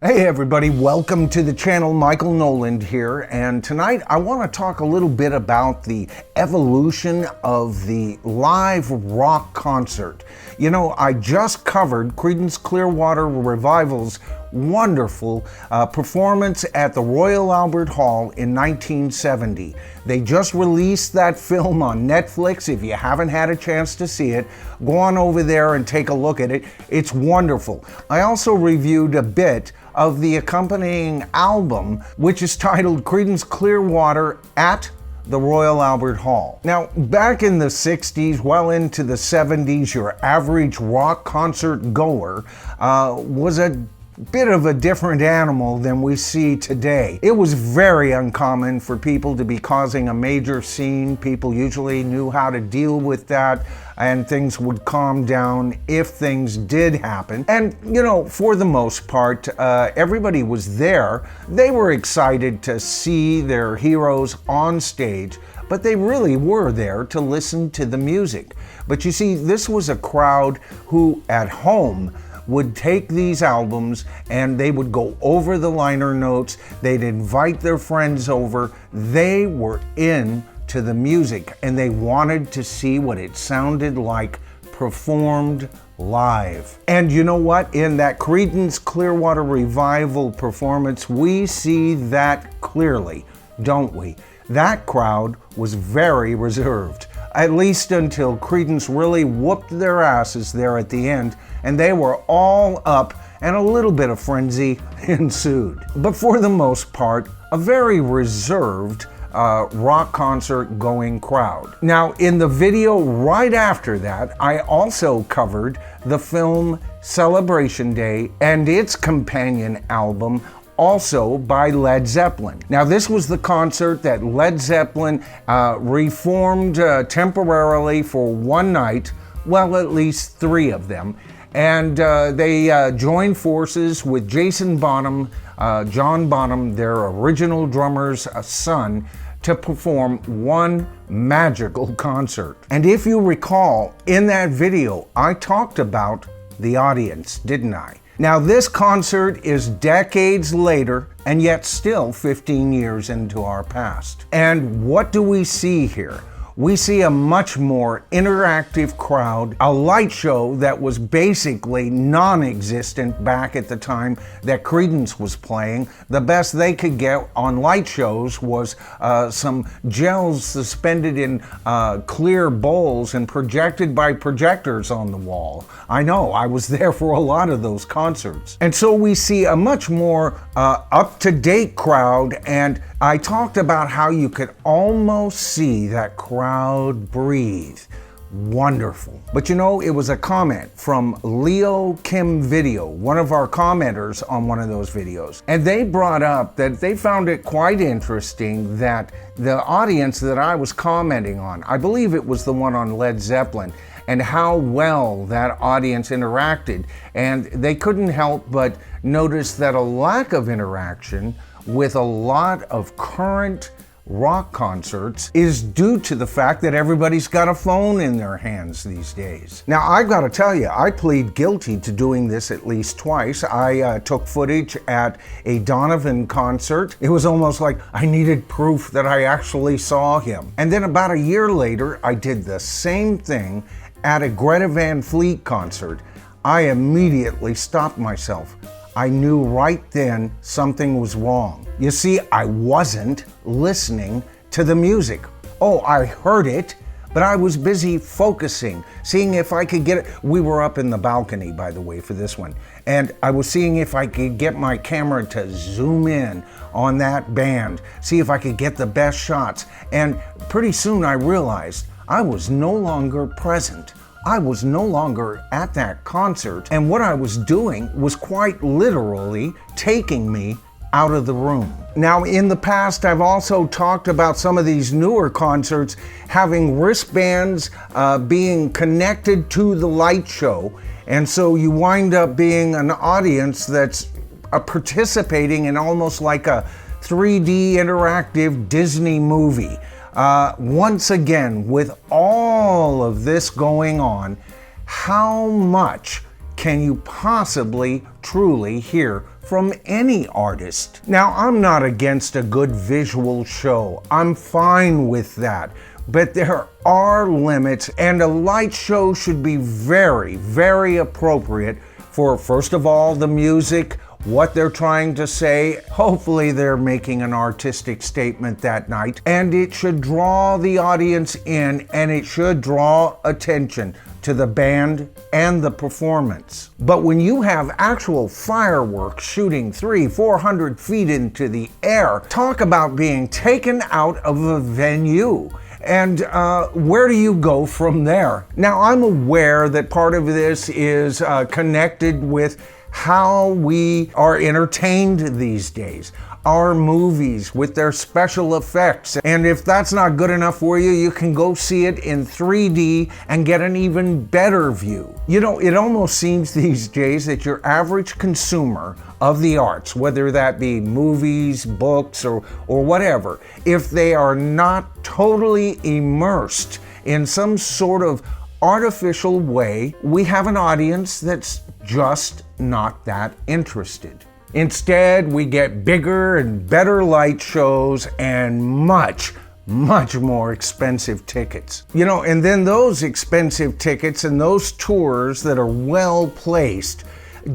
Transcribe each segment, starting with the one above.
Hey everybody, welcome to the channel. Michael Noland here, and tonight I want to talk a little bit about the evolution of the live rock concert. You know, I just covered Creedence Clearwater Revival's wonderful performance at the Royal Albert Hall in 1970. They just released that film on Netflix. If you haven't had a chance to see it, go on over there and take a look at it. It's wonderful. I also reviewed a bit of the accompanying album, which is titled Creedence Clearwater at the Royal Albert Hall. Now, back in the 60s, well into the 70s, your average rock concert goer was a bit of a different animal than we see today. It was very uncommon for people to be causing a major scene. People usually knew how to deal with that, and things would calm down if things did happen. And, you know, for the most part, everybody was there. They were excited to see their heroes on stage, but they really were there to listen to the music. But you see, this was a crowd who, at home, would take these albums and they would go over the liner notes. They'd invite their friends over. They were into the music and they wanted to see what it sounded like performed live. And you know what? In that Creedence Clearwater Revival performance, we see that clearly, don't we? That crowd was very reserved, at least until Creedence really whooped their asses there at the end, and they were all up and a little bit of frenzy ensued. But for the most part, a very reserved rock concert going crowd. Now, in the video right after that, I also covered the film Celebration Day and its companion album, also by Led Zeppelin. Now, this was the concert that Led Zeppelin reformed temporarily for one night, well, at least three of them, and they joined forces with Jason Bonham, John Bonham, their original drummer's son, to perform one magical concert. And if you recall, in that video, I talked about the audience, didn't I? Now, this concert is decades later, and yet still 15 years into our past. And what do we see here? We see a much more interactive crowd, a light show that was basically non-existent back at the time that Creedence was playing. The best they could get on light shows was some gels suspended in clear bowls and projected by projectors on the wall. I know, I was there for a lot of those concerts. And so we see a much more up-to-date crowd, and I talked about how you could almost see that crowd breathe. Wonderful. But you know, it was a comment from Leo Kim Video, one of our commenters on one of those videos. And they brought up that they found it quite interesting that the audience that I was commenting on, I believe it was the one on Led Zeppelin, and how well that audience interacted. And they couldn't help but notice that a lack of interaction with a lot of current rock concerts is due to the fact that everybody's got a phone in their hands these days. Now, I've got to tell you, I plead guilty to doing this at least twice. I took footage at a Donovan concert. It was almost like I needed proof that I actually saw him. And then about a year later, I did the same thing at a Greta Van Fleet concert. I immediately stopped myself. I knew right then something was wrong. You see, I wasn't listening to the music. Oh, I heard it, but I was busy focusing, seeing if I could get it. We were up in the balcony, by the way, for this one. And I was seeing if I could get my camera to zoom in on that band, see if I could get the best shots. And pretty soon I realized I was no longer present. I was no longer at that concert, and what I was doing was quite literally taking me out of the room. Now, in the past, I've also talked about some of these newer concerts having wristbands being connected to the light show, and so you wind up being an audience that's participating in almost like a 3D interactive Disney movie. Once again, with all of this going on, how much can you possibly truly hear from any artist. Now, I'm not against a good visual show. I'm fine with that. But there are limits, and a light show should be very, very appropriate for, first of all, the music, what they're trying to say. Hopefully they're making an artistic statement that night, and it should draw the audience in, and it should draw attention to the band and the performance. But when you have actual fireworks shooting 300-400 feet into the air, talk about being taken out of a venue. And where do you go from there? Now, I'm aware that part of this is connected with how we are entertained these days. Our movies with their special effects. And if that's not good enough for you, you can go see it in 3D and get an even better view. You know, it almost seems these days that your average consumer of the arts, whether that be movies, books, or whatever, if they are not totally immersed in some sort of artificial way, we have an audience that's just not that interested. Instead, we get bigger and better light shows and much more expensive tickets. You know, and then those expensive tickets and those tours that are well placed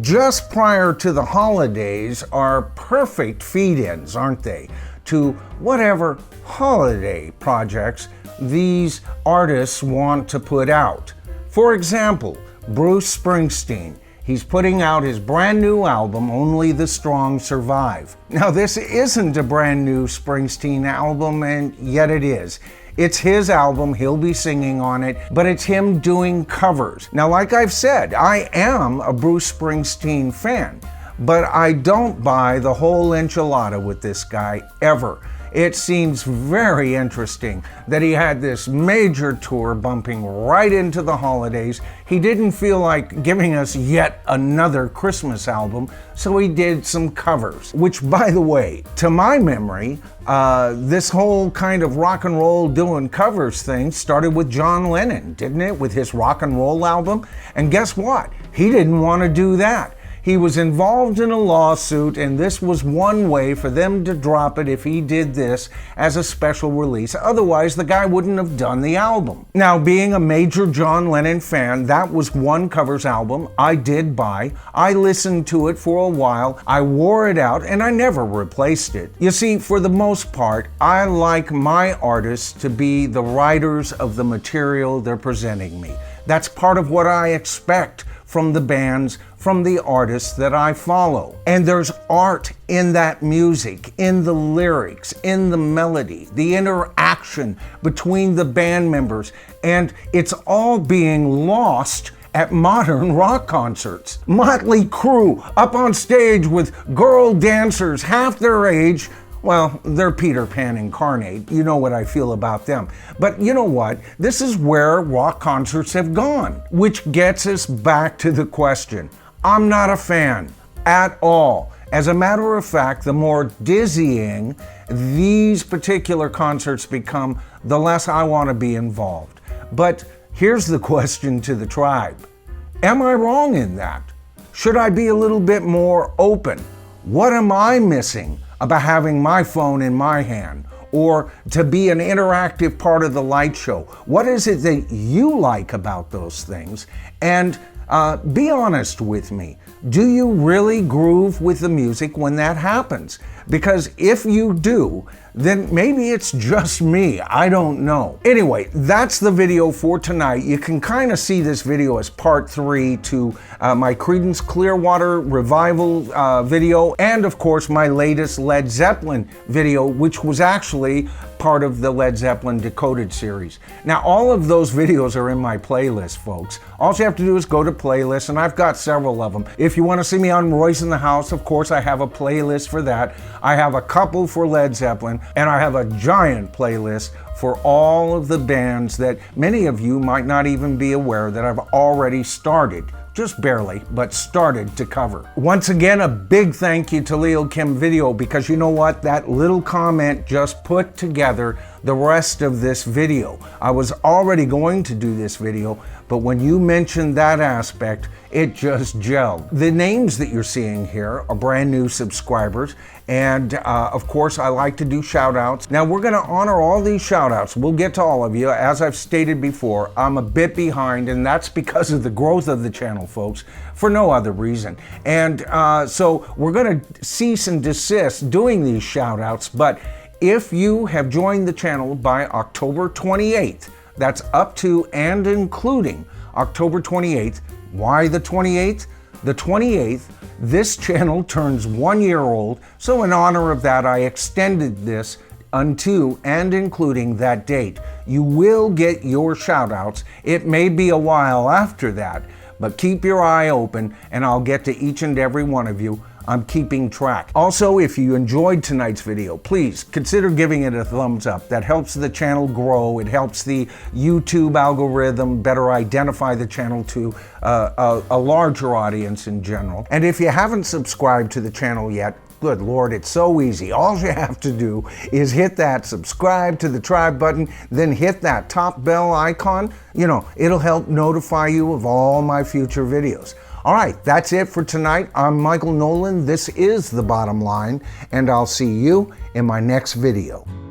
just prior to the holidays are perfect feed-ins, aren't they, to whatever holiday projects these artists want to put out. For example, Bruce Springsteen. He's putting out his brand new album, Only the Strong Survive. Now, this isn't a brand new Springsteen album, and yet it is. It's his album, he'll be singing on it, but it's him doing covers. Now, like I've said, I am a Bruce Springsteen fan, but I don't buy the whole enchilada with this guy, ever. It seems very interesting that he had this major tour bumping right into the holidays. He didn't feel like giving us yet another Christmas album, so he did some covers. Which, by the way, to my memory, this whole kind of rock and roll doing covers thing started with John Lennon, didn't it? With his rock and roll album. And guess what? He didn't want to do that. He was involved in a lawsuit, and this was one way for them to drop it if he did this as a special release. Otherwise, the guy wouldn't have done the album. Now, being a major John Lennon fan, that was one covers album I did buy. I listened to it for a while, I wore it out, and I never replaced it. You see, for the most part, I like my artists to be the writers of the material they're presenting me. That's part of what I expect from the bands, from the artists that I follow. And there's art in that music, in the lyrics, in the melody, the interaction between the band members, and it's all being lost at modern rock concerts. Motley Crue up on stage with girl dancers half their age. Well, they're Peter Pan incarnate. You know what I feel about them. But you know what? This is where rock concerts have gone, which gets us back to the question. I'm not a fan at all. As a matter of fact, the more dizzying these particular concerts become, the less I want to be involved. But here's the question to the tribe. Am I wrong in that? Should I be a little bit more open? What am I missing about having my phone in my hand, or to be an interactive part of the light show? What is it that you like about those things? And be honest with me. Do you really groove with the music when that happens? Because if you do, then maybe it's just me. I don't know. Anyway, that's the video for tonight. You can kind of see this video as part 3 to my Creedence Clearwater Revival video, and of course my latest Led Zeppelin video, which was actually part of the Led Zeppelin Decoded series. Now, all of those videos are in my playlist, folks. All you have to do is go to playlist, and I've got several of them. If you want to see me on Royce in the House, of course, I have a playlist for that. I have a couple for Led Zeppelin, and I have a giant playlist for all of the bands that many of you might not even be aware that I've already started. Just barely, but started to cover. Once again, a big thank you to Leo Kim Video, because you know what? That little comment just put together the rest of this video. I was already going to do this video, but when you mentioned that aspect, it just gelled. The names that you're seeing here are brand new subscribers, and of course I like to do shout outs. Now we're going to honor all these shout outs. We'll get to all of you. As I've stated before, I'm a bit behind, and that's because of the growth of the channel, folks, for no other reason. And so we're going to cease and desist doing these shout outs, but if you have joined the channel by October 28th, that's up to and including October 28th. Why the 28th? The 28th, this channel turns 1 year old, so in honor of that, I extended this unto and including that date. You will get your shout outs. It may be a while after that, but keep your eye open and I'll get to each and every one of you. I'm keeping track. Also, if you enjoyed tonight's video, please consider giving it a thumbs up. That helps the channel grow. It helps the YouTube algorithm better identify the channel to a larger audience in general. And if you haven't subscribed to the channel yet, good Lord, it's so easy. All you have to do is hit that subscribe to the tribe button, then hit that top bell icon. You know, it'll help notify you of all my future videos. All right, that's it for tonight. I'm Michael Noland. This is The Bottom Line, and I'll see you in my next video.